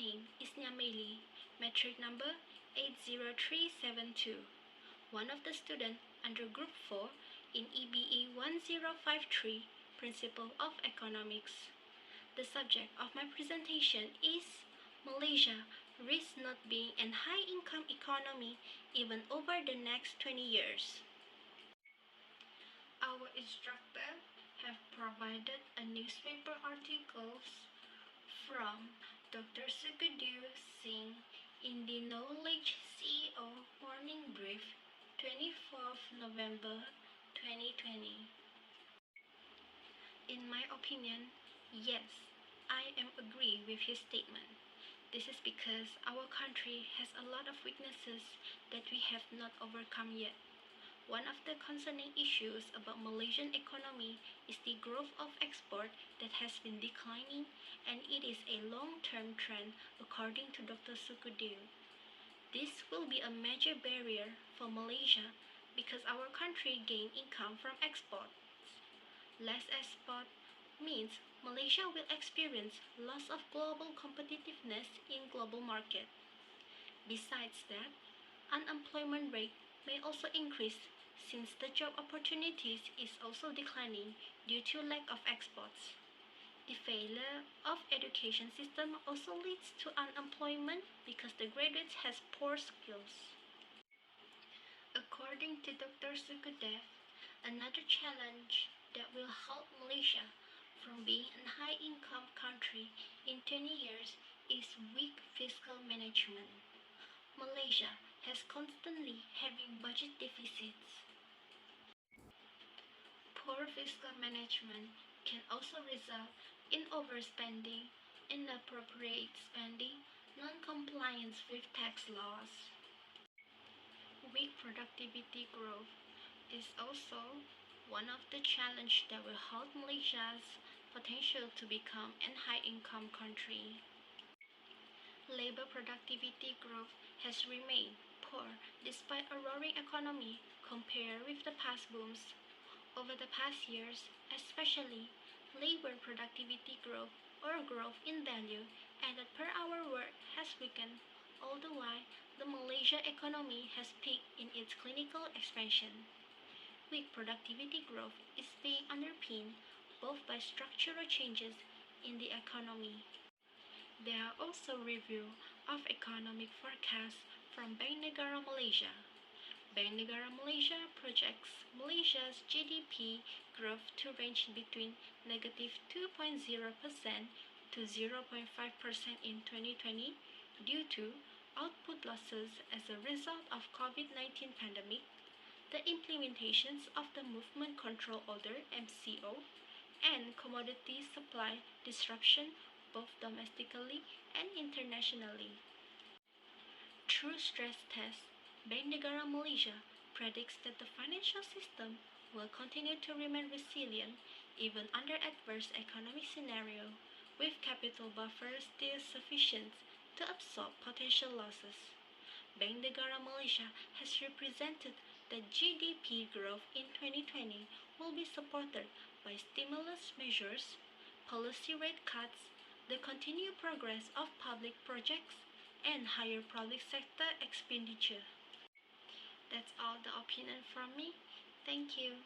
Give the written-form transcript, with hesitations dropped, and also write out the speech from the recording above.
name is Niam Mei Lee, Matric Number 80372, one of the students under Group 4 in EBE1053, Principle of Economics. The subject of my presentation is Malaysia risks not being an high-income economy even over the next 20 years. Our instructor have provided a newspaper articles from Dr. Sukhdev Singh in the Knowledge CEO Morning Brief, 24th November 2020. In my opinion, yes, I am agree with his statement. This is because our country has a lot of weaknesses that we have not overcome yet. One of the concerning issues about Malaysian economy is the growth of export that has been declining, and it is a long-term trend according to Dr. Sukhdev. This will be a major barrier for Malaysia because our country gain income from exports. Less export means Malaysia will experience loss of global competitiveness in global market. Besides that, unemployment rate may also increase since the job opportunities is also declining due to lack of exports. The failure of education system also leads to unemployment because the graduates has poor skills. According to Dr. Sukhdev, another challenge that will halt Malaysia from being a high-income country in 20 years is weak fiscal management. Malaysia has constantly having budget deficits. Poor fiscal management can also result in overspending, inappropriate spending, non-compliance with tax laws. Weak productivity growth is also one of the challenges that will halt Malaysia's potential to become a high-income country. Labor productivity growth has remained poor despite a roaring economy compared with the past booms. Over the past years, especially, labor productivity growth or growth in value added per hour work has weakened, all the while the Malaysia economy has peaked in its clinical expansion. Weak productivity growth is being underpinned both by structural changes in the economy. There are also review of economic forecasts from Bank Negara Malaysia. Bank Negara Malaysia projects Malaysia's GDP growth to range between -2.0% to 0.5% in 2020 due to output losses as a result of COVID-19 pandemic, the implementations of the Movement Control Order (MCO), and commodity supply disruption both domestically and internationally. Through stress tests, Bank Negara Malaysia predicts that the financial system will continue to remain resilient even under adverse economic scenario, with capital buffers still sufficient to absorb potential losses. Bank Negara Malaysia has represented that GDP growth in 2020 will be supported by stimulus measures, policy rate cuts, the continued progress of public projects, and higher public sector expenditure. That's all the opinion from me. Thank you.